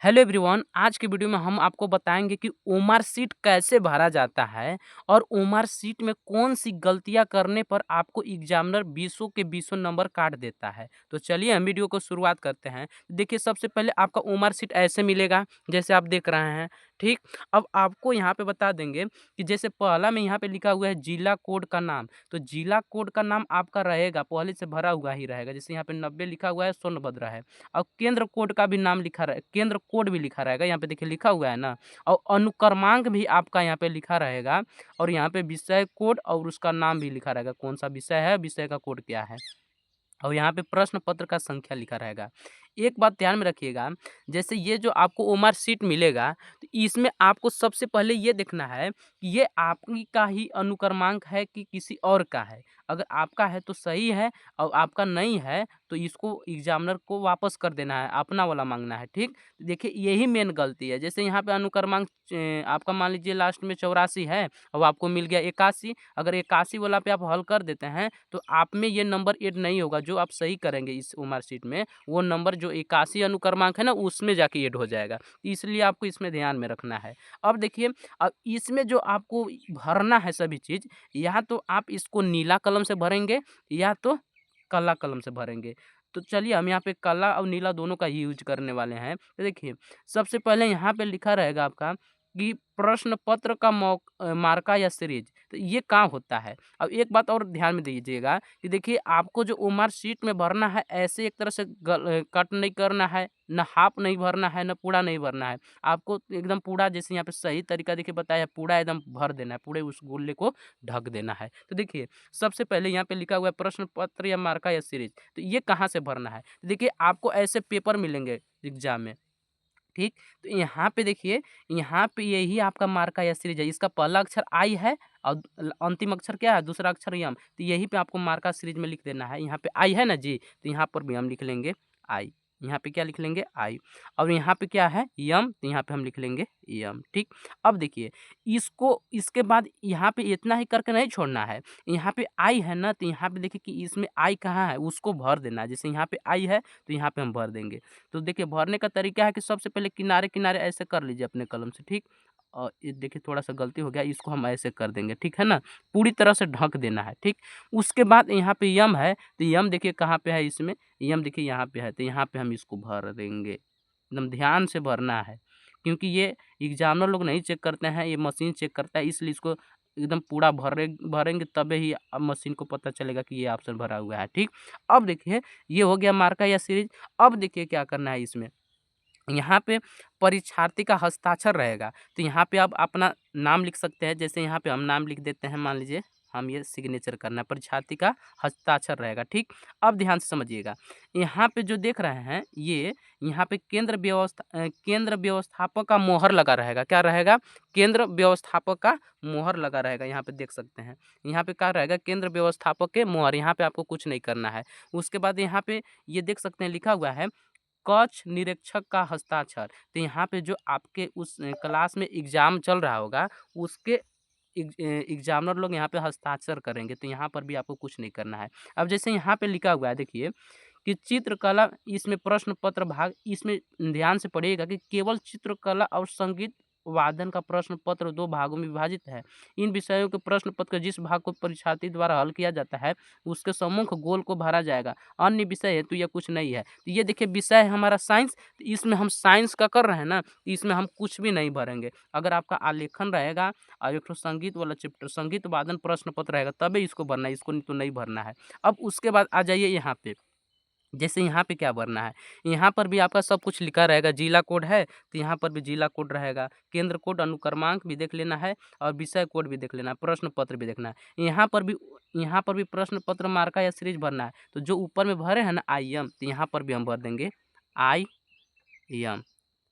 Hello everyone, आज की video में हम आपको बताएंगे कि ओमार शीट कैसे भरा जाता है और ओमार शीट में कौन सी गलतियां करने पर आपको एग्जामिनर 20 के 20 नंबर काट देता है। तो चलिए हम वीडियो को शुरुआत करते हैं। देखिए, सबसे पहले आपका ओमार शीट ऐसे मिलेगा जैसे आप देख रहे हैं। ठीक, अब आपको यहाँ पे बता देंगे कि जैसे पहला में यहाँ पे लिखा हुआ है जिला कोड का नाम, तो जिला कोड का नाम आपका रहेगा पहले से भरा हुआ ही रहेगा। जैसे यहाँ पे 90 लिखा हुआ है, सोनभद्र है। और केंद्र कोड का भी नाम लिखा रहे, केंद्र कोड भी लिखा रहेगा, यहाँ पे देखिए लिखा हुआ है ना। और अनुक्रमांक भी आपका यहाँ पे लिखा रहेगा। और यहाँ पे विषय कोड और उसका नाम भी लिखा रहेगा, कौन सा विषय है, विषय का कोड क्या है। और यहाँ पे प्रश्न पत्र का संख्या लिखा रहेगा। एक बात ध्यान में रखिएगा, जैसे ये जो आपको ओमार शीट मिलेगा, तो इसमें आपको सबसे पहले ये देखना है कि ये आपकी का ही अनुक्रमांक है कि किसी और का है। अगर आपका है तो सही है, और आपका नहीं है तो इसको एग्जामिनर को वापस कर देना है, अपना वाला मांगना है। ठीक, तो देखिए यही मेन गलती है। जैसे यहाँ पे अनुक्रमांक आपका मान लीजिए लास्ट में 84 है और आपको मिल गया 81। अगर 81 वाला पे आप हल कर देते हैं तो आप में ये नंबर ऐड नहीं होगा। जो आप सही करेंगे इस ओमार शीट में, वो नंबर जो 81 अनुक्रमांक है ना, उसमें जाके ऐड हो जाएगा। इसलिए आपको इसमें ध्यान में रखना है। अब देखिए, अब इसमें जो आपको भरना है सभी चीज़, या तो आप इसको नीला कलम से भरेंगे या तो काला कलम से भरेंगे। तो चलिए हम यहाँ पे काला और नीला दोनों का ही यूज करने वाले हैं। तो देखिए, सबसे पहले यहाँ पे लिखा रहेगा आपका कि प्रश्न पत्र का मार्का या सीरीज, तो ये काम होता है। अब एक बात और ध्यान में दीजिएगा कि देखिए, आपको जो ओमार शीट में भरना है, ऐसे एक तरह से कट नहीं करना है, न हाफ नहीं भरना है, न पूरा नहीं भरना है। आपको एकदम पूरा, जैसे यहाँ पे सही तरीका देखिए बताया है, पूरा एकदम भर देना है, पूरे उस गोले को ढक देना है। तो देखिए, सबसे पहले यहाँ पे लिखा हुआ है प्रश्न पत्र या मार्का या सीरीज, तो ये कहाँ से भरना है। तो देखिए, आपको ऐसे पेपर मिलेंगे एग्जाम में। ठीक, तो यहाँ पे देखिए, यहाँ पे यही आपका मार्का या सीरीज है। इसका पहला अक्षर आई है और अंतिम अक्षर क्या है, दूसरा अक्षर यम। तो यही पे आपको मार्का सीरीज में लिख देना है। यहाँ पे आई है ना जी, तो यहाँ पर भी हम लिख लेंगे आई। यहाँ पे क्या लिख लेंगे, आई। और यहाँ पे क्या है, यम, तो यहाँ पे हम लिख लेंगे यम। ठीक, अब देखिए, इसको इसके बाद यहाँ पे इतना ही करके नहीं छोड़ना है। यहाँ पे आई है ना, तो यहाँ पे देखिए कि इसमें आई कहाँ है, उसको भर देना है। जैसे यहाँ पे आई है तो यहाँ पे हम भर देंगे। तो देखिए, भरने का तरीका है कि सबसे पहले किनारे किनारे ऐसे कर लीजिए अपने कलम से। ठीक, और ये देखिए थोड़ा सा गलती हो गया, इसको हम ऐसे कर देंगे। ठीक है ना, पूरी तरह से ढक देना है। ठीक, उसके बाद यहाँ पे यम है, तो यम देखिए कहाँ पे है, इसमें यम देखिए यहाँ पे है, तो यहाँ पे हम इसको भर देंगे। एकदम ध्यान से भरना है, क्योंकि ये एग्जामिनर लोग नहीं चेक करते हैं, ये मशीन चेक करता है। इसलिए इसको एकदम पूरा भरेंगे, तबे ही मशीन को पता चलेगा कि ये ऑप्शन भरा हुआ है। ठीक, अब देखिए, ये हो गया मार्का या सीरीज। अब देखिए क्या करना है इसमें, यहाँ पे परीक्षार्थी का हस्ताक्षर रहेगा। तो यहाँ पे आप अपना नाम लिख सकते हैं। जैसे यहाँ पे हम नाम लिख देते हैं, मान लीजिए हम ये सिग्नेचर करना है, परीक्षार्थी का हस्ताक्षर रहेगा। ठीक, अब ध्यान से समझिएगा, यहाँ पे जो देख रहे हैं ये, यहाँ पे केंद्र व्यवस्थापक का मोहर लगा रहेगा। क्या रहेगा, केंद्र व्यवस्थापक का मोहर लगा रहेगा। यहाँ पे देख सकते हैं, यहाँ पे क्या रहेगा, केंद्र व्यवस्थापक के मोहर। यहाँ पे आपको कुछ नहीं करना है। उसके बाद यहाँ पे ये देख सकते हैं लिखा हुआ है कक्ष निरीक्षक का हस्ताक्षर। तो यहाँ पे जो आपके उस क्लास में एग्जाम चल रहा होगा, उसके एग्जामिनर लोग यहाँ पे हस्ताक्षर करेंगे। तो यहाँ पर भी आपको कुछ नहीं करना है। अब जैसे यहाँ पे लिखा हुआ है देखिए कि चित्रकला, इसमें प्रश्न पत्र भाग, इसमें ध्यान से पढ़िएगा कि केवल चित्रकला और संगीत वादन का प्रश्न पत्र 2 भागों में विभाजित है। इन विषयों के प्रश्न पत्र का जिस भाग को परीक्षार्थी द्वारा हल किया जाता है, उसके सम्मुख गोल को भरा जाएगा। अन्य विषय है तो यह कुछ नहीं है। तो ये देखिए, विषय है हमारा साइंस, तो इसमें हम साइंस का कर रहे हैं ना, तो इसमें हम कुछ भी नहीं भरेंगे। अगर आपका आलेखन रहेगा और एक ठो संगीत वाला चैप्टर, संगीत वादन प्रश्न पत्र रहेगा, तबे इसको भरना है, इसको नहीं तो नहीं भरना है। अब उसके बाद आ जाइए यहाँ पे, जैसे यहाँ पे क्या भरना है, यहाँ पर भी आपका सब कुछ लिखा रहेगा। जिला कोड है तो यहाँ पर भी जिला कोड रहेगा, केंद्र कोड, अनुक्रमांक भी देख लेना है, और विषय कोड भी देख लेना है, प्रश्न पत्र भी देखना है। यहाँ पर भी प्रश्न पत्र मार्का या सीरीज भरना है। तो जो ऊपर में भरे हैं ना आई एम, तो यहाँ पर भी हम भर देंगे आई एम।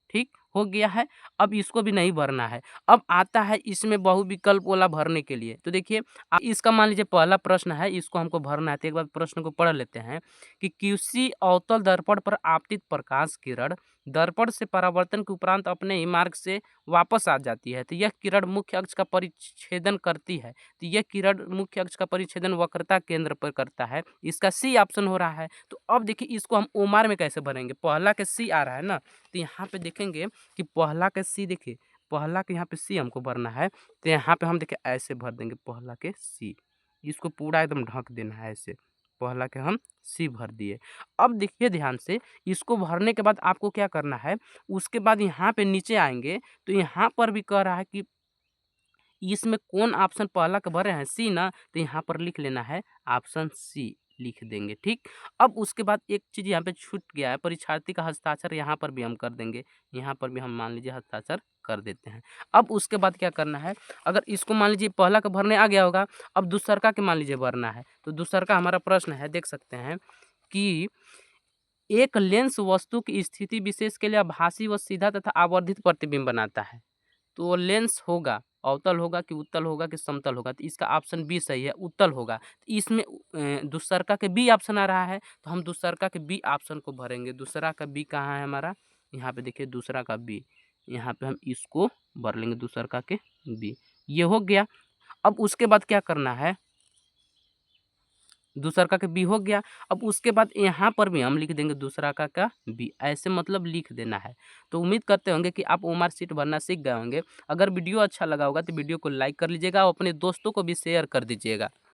ठीक, हो गया है। अब इसको भी नहीं भरना है। अब आता है इसमें बहुविकल्प वाला भरने के लिए। तो देखिए इसका मान लीजिए पहला प्रश्न है, इसको हमको भरना है। तो एक बार प्रश्न को पढ़ लेते हैं कि किसी अवतल दर्पण पर आपतित प्रकाश किरण दर्पण से परावर्तन के उपरांत अपने ही मार्ग से वापस आ जाती है। तो यह किरण मुख्य अक्ष का परिच्छेदन करती है। तो यह किरण मुख्य अक्ष का परिच्छेदन वक्रता केंद्र पर करता है। इसका सी ऑप्शन हो रहा है। तो अब देखिए इसको हम ओमार में कैसे भरेंगे। पहला के सी आ रहा है ना, तो यहाँ पे देखेंगे कि पहला के सी, देखिए पहला के यहाँ पे सी हमको भरना है। तो यहाँ पे हम देखिए ऐसे भर देंगे पहला के सी, इसको पूरा एकदम ढक देना है ऐसे। पहला के हम सी भर दिए। अब देखिए ध्यान से, इसको भरने के बाद आपको क्या करना है, उसके बाद यहाँ पे नीचे आएंगे तो यहाँ पर भी कह रहा है कि इसमें कौन ऑप्शन पहला का भरे हैं, सी ना, तो यहाँ पर लिख लेना है ऑप्शन सी लिख देंगे। ठीक। अब उसके बाद एक चीज यहाँ पे छूट गया है, परीक्षार्थी का हस्ताक्षर यहाँ पर भी हम कर देंगे। यहाँ पर भी हम मान लीजिए हस्ताक्षर कर देते हैं। अब उसके बाद क्या करना है, अगर इसको मान लीजिए पहला का भरने आ गया होगा, अब दूसरका के मान लीजिए भरना है। तो दूसरका हमारा प्रश्न है, देख सकते हैं कि एक लेंस वस्तु की स्थिति विशेष के लिए आभासी व सीधा तथा आवर्धित प्रतिबिंब बनाता है। तो वो लेंस होगा, अवतल होगा कि उत्तल होगा कि समतल होगा, तो इसका ऑप्शन बी सही है, उत्तल होगा। तो इसमें दूसरका के बी ऑप्शन आ रहा है, तो हम दूसरका के बी ऑप्शन को भरेंगे। दूसरा का बी कहाँ है हमारा, यहाँ पे देखिए दूसरा का बी, यहाँ पे हम इसको भर लेंगे दूसरका के बी। ये हो गया। अब उसके बाद क्या करना है, दूसरका का बी हो गया। अब उसके बाद यहाँ पर भी हम लिख देंगे दूसरका का बी, ऐसे मतलब लिख देना है। तो उम्मीद करते होंगे कि आप ओमार शीट भरना सीख गए होंगे। अगर वीडियो अच्छा लगा होगा तो वीडियो को लाइक कर लीजिएगा और अपने दोस्तों को भी शेयर कर दीजिएगा।